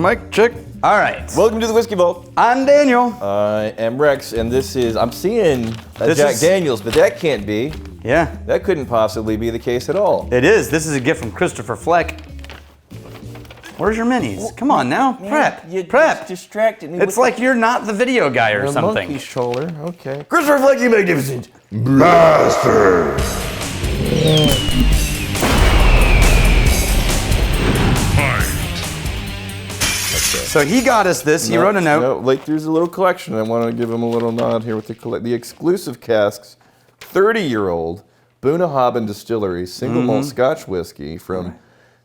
Mic check. All right. Welcome to the Whiskey Vault. I'm Daniel. I am Rex, and this is, I'm seeing a Jack Daniels, but that can't be. Yeah. That couldn't possibly be the case at all. It is. This is a gift from Christopher Fleck. Where's your minis? Come on now. Prep. Prep. Distracted me. It's like you're not the video guy or something. Monkey shoulder. Okay. Christopher Fleck, you magnificent Master. So he got us this. He wrote a note. No, like there's a little collection. I want to give him a little nod here with the exclusive casks, 30-year-old Bunnahabhain Distillery single malt Scotch whiskey from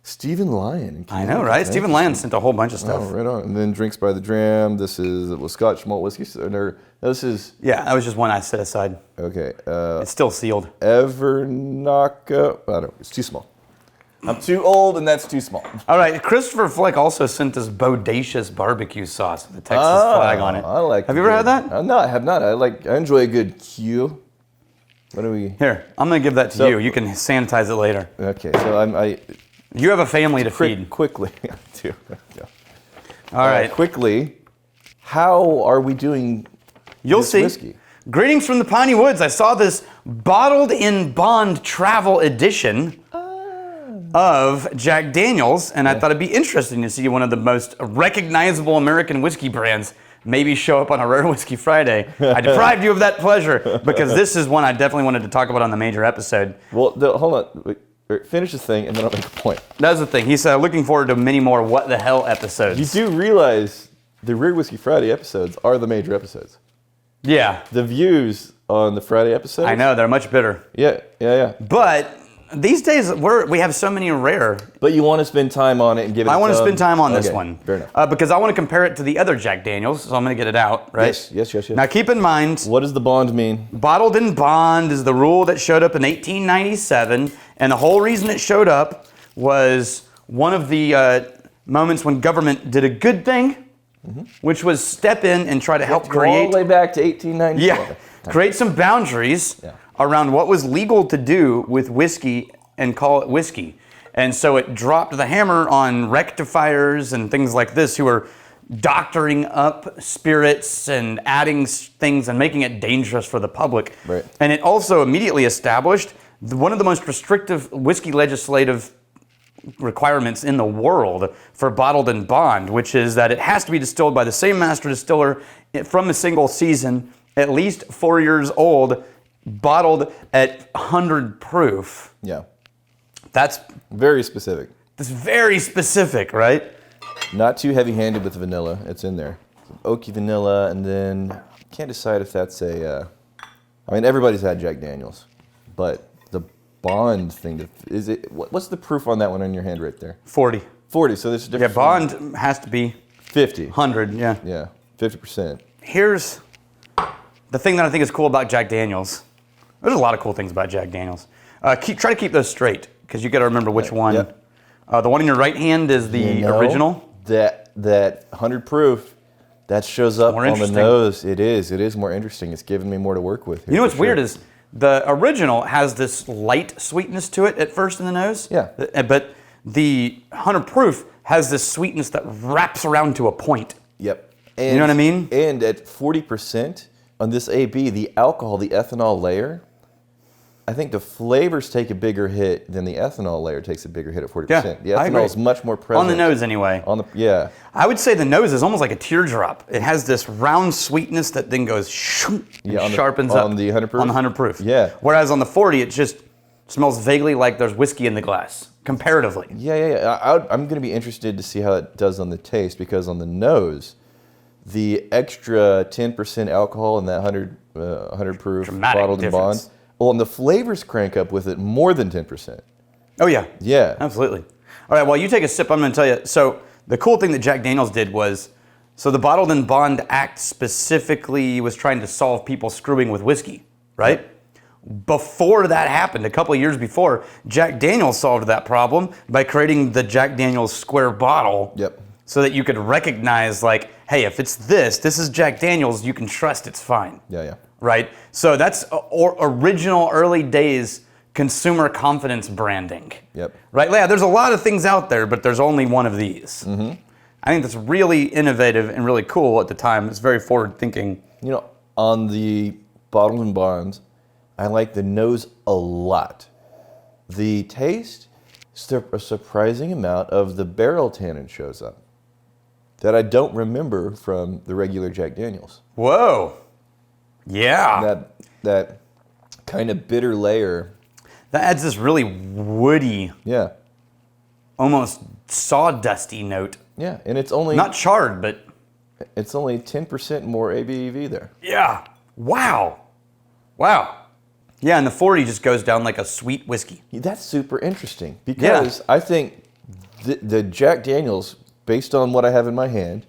Stephen Lyon. I know, right? Stephen Lyon sent a whole bunch of stuff. Oh, right on. And then Drinks by the Dram. This is Scotch malt whiskey. This is... Yeah, that was just one I set aside. Okay. It's still sealed. Evernaka. I don't know. It's too small. I'm too old and that's too small. All right. Christopher Fleck also sent us Bodacious barbecue sauce with the Texas flag on it. I like. Have you ever had that? No, I have not. I enjoy a good Q. What do we... Here, I'm going to give that to you. You can sanitize it later. Okay, so You have a family to feed. Quickly. I do. Yeah. All right. Quickly, how are we doing You'll this see. whiskey? Greetings from the Piney Woods. I saw this bottled in bond travel edition of Jack Daniels, and I thought it'd be interesting to see one of the most recognizable American whiskey brands maybe show up on a Rare Whiskey Friday. I deprived you of that pleasure because this is one I definitely wanted to talk about on the major episode. Well, hold on. Finish this thing, and then I'll make a point. That's the thing. He said, looking forward to many more What the Hell episodes. You do realize the Rare Whiskey Friday episodes are the major episodes. Yeah. The views on the Friday episodes. I know, they're much better. Yeah. But these days, we have so many Rare. But you want to spend time on it and give it. I want to spend time on this one. Fair enough. Because I want to compare it to the other Jack Daniels, so I'm going to get it out, right? Yes. Now keep in mind, What does the bond mean? bottled in bond is the rule that showed up in 1897, and the whole reason it showed up was one of the moments when government did a good thing, which was step in and try to help create... all the way back to 1897. Yeah, create some boundaries around what was legal to do with whiskey and call it whiskey. And so it dropped the hammer on rectifiers and things like this who were doctoring up spirits and adding things and making it dangerous for the public. Right. And it also immediately established one of the most restrictive whiskey legislative requirements in the world for bottled in bond, which is that it has to be distilled by the same master distiller from a single season, at least 4 years old, bottled at 100 proof. Yeah. That's Very specific. very specific, right? Not too heavy-handed with the vanilla. It's in there. Some oaky vanilla, and then can't decide if that's a. I mean, everybody's had Jack Daniels, but the bond thing is it. What's the proof on that one on your hand right there? 40. 40. So there's a Yeah, difference. bond has to be 50. 100, yeah. Yeah, 50%. Here's the thing that I think is cool about Jack Daniels. There's a lot of cool things about Jack Daniels. Try to keep those straight, because you got to remember which one. Yep. The one in your right hand is the original. That 100 proof, that shows up more on the interesting. nose. It is more interesting. It's giving me more to work with here. You know what's for sure. weird is the original has this light sweetness to it at first in the nose. Yeah. But the 100 proof has this sweetness that wraps around to a point. Yep. You know what I mean? And at 40% on this AB, the alcohol, the ethanol layer, I think the flavors take a bigger hit than the ethanol layer takes a bigger hit at 40%. Yeah, The I agree. ethanol is much more present. On the nose anyway. I would say the nose is almost like a teardrop. It has this round sweetness that then goes and sharpens up. On the 100 proof? On the 100 proof. Yeah. Whereas on the 40, it just smells vaguely like there's whiskey in the glass, comparatively. Yeah. I'm going to be interested to see how it does on the taste, because on the nose, the extra 10% alcohol in that 100 proof Dramatic bottled in bond. difference. Well, and the flavors crank up with it more than 10%. Oh, yeah. Yeah. Absolutely. All right, while you take a sip, I'm going to tell you. So the cool thing that Jack Daniels did was, so the Bottled in Bond Act specifically was trying to solve people screwing with whiskey, right? Yep. Before that happened, a couple of years before, Jack Daniels solved that problem by creating the Jack Daniels square bottle. Yep. So that you could recognize, like, hey, if it's this is Jack Daniels, you can trust it's fine. Yeah. Right? So that's original early days consumer confidence branding. Yep. Right? Yeah, there's a lot of things out there, but there's only one of these. I think that's really innovative and really cool at the time. It's very forward thinking. You know, on the bottled and bonds, I like the nose a lot. The taste, a surprising amount of the barrel tannin shows up that I don't remember from the regular Jack Daniels. Whoa. Yeah. That kind of bitter layer. That adds this really woody, Yeah. almost sawdusty note. Yeah, and it's only Not charred, but it's only 10% more ABV there. yeah. Wow. Wow. Yeah, and the 40 just goes down like a sweet whiskey. That's super interesting because I think the Jack Daniels, based on what I have in my hand,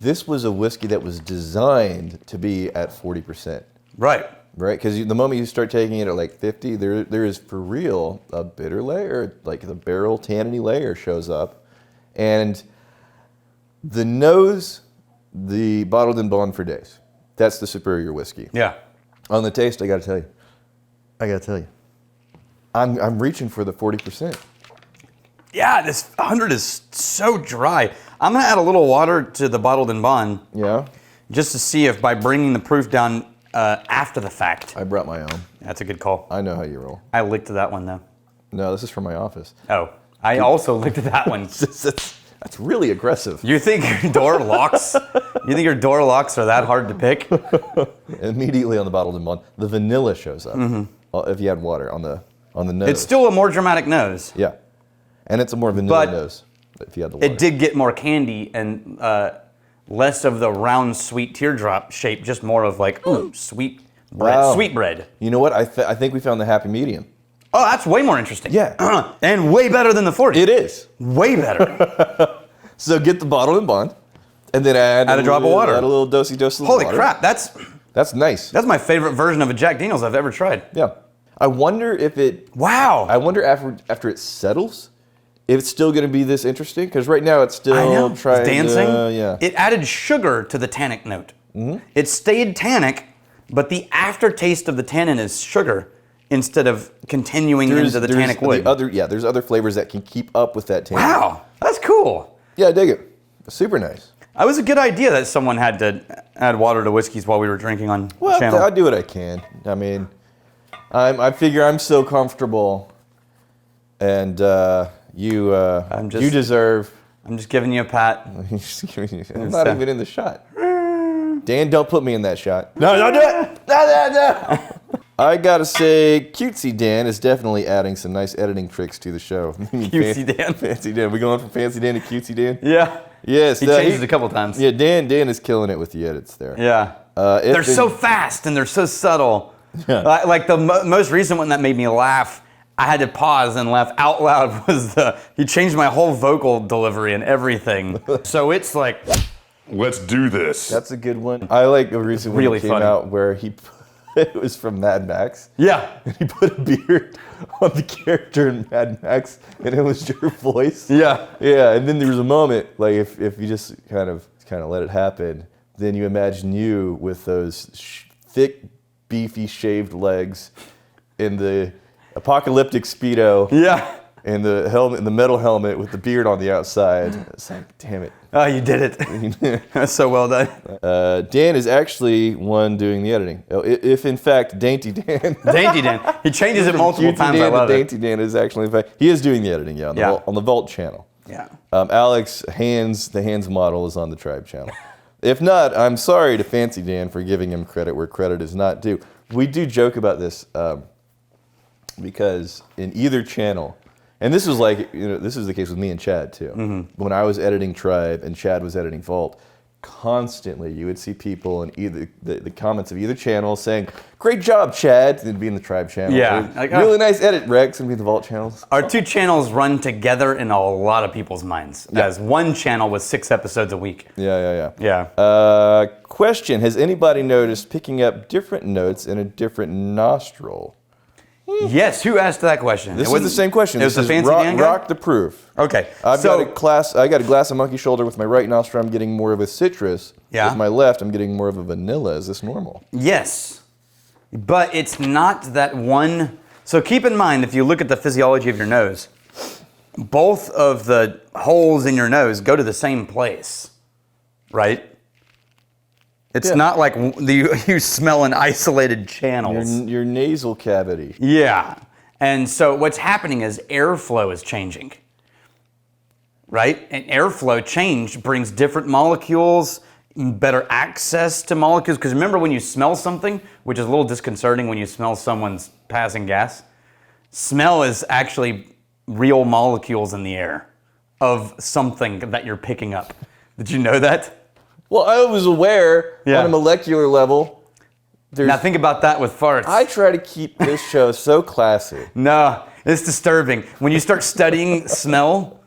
this was a whiskey that was designed to be at 40%. Right. Right? Because the moment you start taking it at like 50, there is for real a bitter layer, like the barrel tanniny layer shows up. And the nose, the bottled and bond for days. That's the superior whiskey. Yeah. On the taste, I got to tell you, I'm reaching for the 40%. Yeah, this 100 is so dry. I'm going to add a little water to the bottled and bond Yeah, just to see if by bringing the proof down after the fact. I brought my own. That's a good call. I know how you roll. I licked that one though. No, this is from my office. Oh, I also licked that one. That's really aggressive. You think your door locks? You think your door locks are that hard to pick? Immediately on the bottled and bond, the vanilla shows up. If you had water on the nose. It's still a more dramatic nose. Yeah, and it's a more vanilla But nose if you had the water. It did get more candy and less of the round, sweet teardrop shape, just more of like, ooh, sweet bread. Wow. Sweet bread. You know what? I think we found the happy medium. Oh, that's way more interesting. Yeah. And way better than the 40. It is. Way better. So get the bottled and bond, and then add a drop of water. Add a little dosey dose of Holy water. crap, that's That's nice. my favorite version of a Jack Daniels I've ever tried. Yeah. I wonder if it. Wow. I wonder after it settles, if it's still going to be this interesting. Because right now it's still I know. trying It's dancing. yeah. It added sugar to the tannic note. It stayed tannic, but the aftertaste of the tannin is sugar instead of continuing into the tannic wood. There's other flavors that can keep up with that tannin. Wow, that's cool. Yeah, I dig it. Super nice. That was a good idea that someone had to add water to whiskeys while we were drinking on Well, channel. I do what I can. I mean, I figure I'm so comfortable, and you deserve. I'm just giving you a pat. I'm not even in the shot. Dan, don't put me in that shot. No, don't do it. No. I gotta say, Cutesy Dan is definitely adding some nice editing tricks to the show. Cutesy Dan. Fancy Dan. We going from Fancy Dan to Cutesy Dan? Yeah. Yes. He changed it a couple times. Yeah, Dan is killing it with the edits there. Yeah. They're so fast and they're so subtle. Yeah. Like the most recent one that made me laugh, I had to pause and laugh out loud was he changed my whole vocal delivery and everything. So it's like, Let's do this. That's a good one. I like a recent one really that came funny. out where it was from Mad Max. yeah. And he put a beard on the character in Mad Max, and it was your voice. Yeah. Yeah, and then there was a moment, like if you just kind of let it happen, then you imagine you with those thick, beefy, shaved legs in the apocalyptic Speedo. Yeah. And the helmet, the metal helmet with the beard on the outside. It's like, damn it. Oh, you did it. That's so well done. Dan is actually one doing the editing. If in fact Dainty Dan, Dainty Dan. He changes it multiple Cutesy times. Dan I love to it. Dainty Dan is actually in fact he is doing the editing. Yeah, on the Vault channel. Yeah. Alex the hands model is on the Tribe channel. If not, I'm sorry to Fancy Dan for giving him credit where credit is not due. We do joke about this because in either channel. And this was this was the case with me and Chad too. Mm-hmm. When I was editing Tribe and Chad was editing Vault, constantly you would see people in either the comments of either channel saying, "Great job, Chad," it'd be in the Tribe channel. Yeah, Or, really nice edit, Rex, and be in the Vault channels. Our two channels run together in a lot of people's minds Yeah. as one channel with 6 episodes a week. Yeah. Yeah. Question: has anybody noticed picking up different notes in a different nostril? Yes, who asked that question? This is the same question. It was This the is Fancy Dan guy? rock the proof. Okay. I got a glass of monkey shoulder with my right nostril. I'm getting more of a citrus. Yeah. With my left, I'm getting more of a vanilla. Is this normal? Yes, but it's not that one. So keep in mind, if you look at the physiology of your nose, both of the holes in your nose go to the same place, right? It's not like you smell in isolated channels. Your nasal cavity. Yeah. And so what's happening is airflow is changing, right? And airflow change brings different molecules, better access to molecules. Because remember when you smell something, which is a little disconcerting when you smell someone's passing gas, smell is actually real molecules in the air of something that you're picking up. Did you know that? Well, I was aware Yeah. on a molecular level. Now think about that with farts. I try to keep this show so classy. No, it's disturbing. When you start studying smell,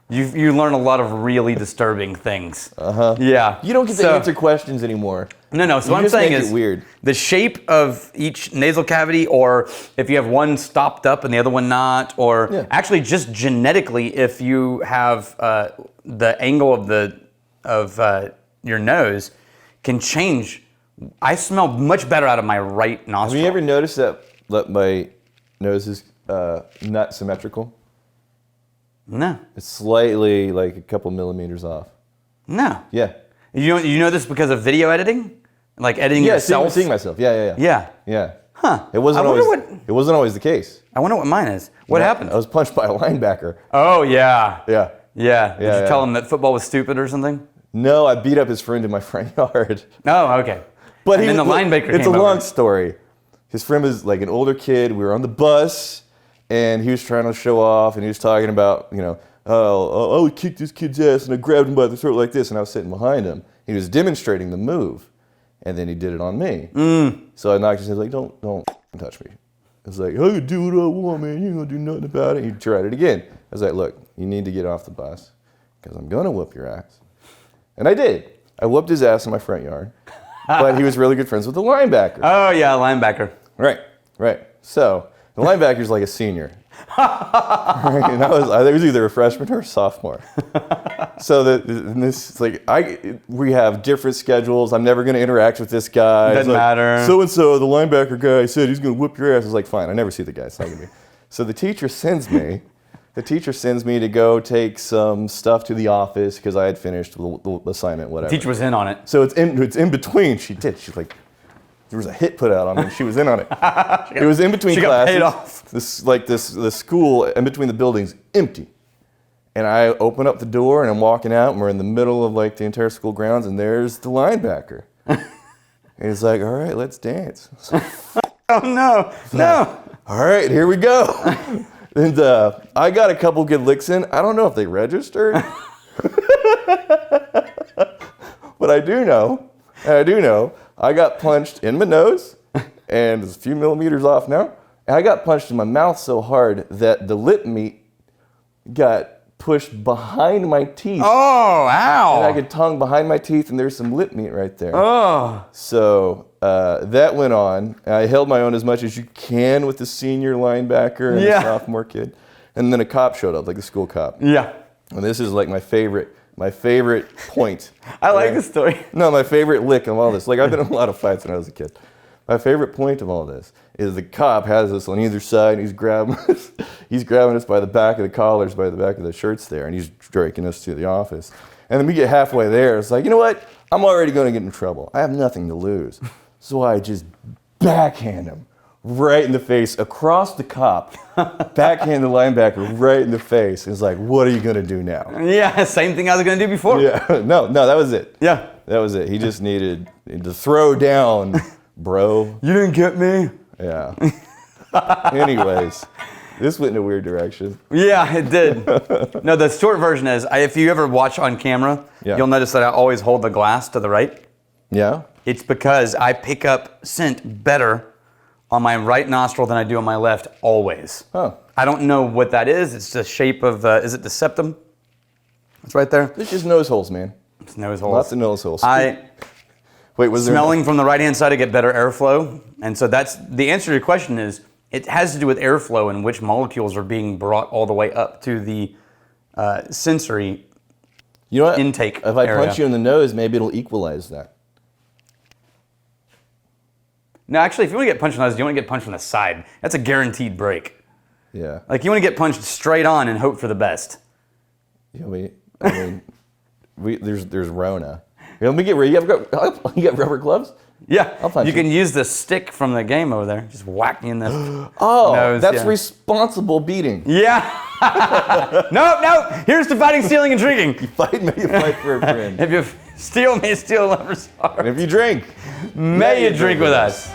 you learn a lot of really disturbing things. Yeah. You don't get to answer questions anymore. No. So You what I'm just saying make is it weird. the shape of each nasal cavity, or if you have one stopped up and the other one not, or actually just genetically, if you have the angle of your nose can change. I smell much better out of my right nostril. Have you ever noticed that my nose is not symmetrical? No. It's slightly like a couple millimeters off. No. Yeah. You know this because of video editing? Like editing yourself? Seeing myself. Yeah. Yeah. Huh. It wasn't always the case. I wonder what mine is. What happened? I was punched by a linebacker. Oh, yeah. Yeah. Yeah. Did you tell him that football was stupid or something? No, I beat up his friend in my front yard. Oh, okay. But and then the linebacker It's came a long over. story. His friend was like an older kid. We were on the bus, and he was trying to show off, and he was talking about, I would kick this kid's ass, and I grabbed him by the throat like this, and I was sitting behind him. He was demonstrating the move, and then he did it on me. So I knocked his head like, don't touch me. I was like, I can do what I want, man. You ain't gonna do nothing about it. He tried it again. I was like, look, you need to get off the bus, because I'm gonna whoop your ass. And I did. I whooped his ass in my front yard. But he was really good friends with the linebacker. Oh, yeah, linebacker. Right. So the linebacker's like a senior. Right? And I was either a freshman or a sophomore. So we have different schedules. I'm never going to interact with this guy. Doesn't matter. So-and-so, the linebacker guy said he's going to whoop your ass. I was like, fine, I never see the guy. It's not going to be. So the teacher sends me to go take some stuff to the office because I had finished the assignment, whatever. The teacher was in on it. So it's in between. She's like, there was a hit put out on me, and she was in on it. It was in between classes. She got paid off. The school in between the buildings, empty. And I open up the door, and I'm walking out, and we're in the middle of like the entire school grounds, and there's the linebacker. And he's like, all right, let's dance. Oh, no. All right, here we go. And I got a couple good licks in. I don't know if they registered. But I do know, I got punched in my nose, and it's a few millimeters off now. And I got punched in my mouth so hard that the lip meat got pushed behind my teeth. Oh, ow. And I could tongue behind my teeth, and there's some lip meat right there. Oh. So that went on. I held my own as much as you can with the senior linebacker and the sophomore kid. And then a cop showed up, like a school cop. Yeah. And this is like my favorite point. I like this story. No, my favorite lick of all this. Like, I've been in a lot of fights when I was a kid. My favorite point of all this is the cop has us on either side, and he's grabbing us by the back of the collars, by the back of the shirts there, and he's dragging us to the office. And then we get halfway there. It's like, you know what? I'm already going to get in trouble. I have nothing to lose. So I just backhand him right in the face, across the cop, backhand the linebacker right in the face. It's like, what are you going to do now? Yeah, same thing I was going to do before. Yeah, no, that was it. Yeah. That was it. He just needed to throw down, bro. You didn't get me? Yeah. Anyways, this went in a weird direction. Yeah, it did. No, the short version is, if you ever watch on camera, you'll notice that I always hold the glass to the right. Yeah? It's because I pick up scent better on my right nostril than I do on my left, always. Huh. I don't know what that is. It's the shape of, is it the septum? It's right there. It's just nose holes, man. It's nose holes. Lots of nose holes. Wait, was smelling from the right-hand side to get better airflow? And so that's, the answer to your question is, it has to do with airflow and which molecules are being brought all the way up to the sensory intake If I area. punch you in the nose, maybe it'll equalize that. No, actually, if you want to get punched in the nose, you want to get punched from the side. That's a guaranteed break. Yeah. Like you want to get punched straight on and hope for the best. Yeah, there's Rona. Here, let me get ready. You got rubber gloves? Yeah, I'll punch you you. can use the stick from the game over there. Just whack you in the nose. That's yeah. responsible beating. Yeah. Nope. Here's to fighting, stealing, and drinking. You fight for a friend. If you steal, may steal lover's heart. And if you drink, May you drink with us.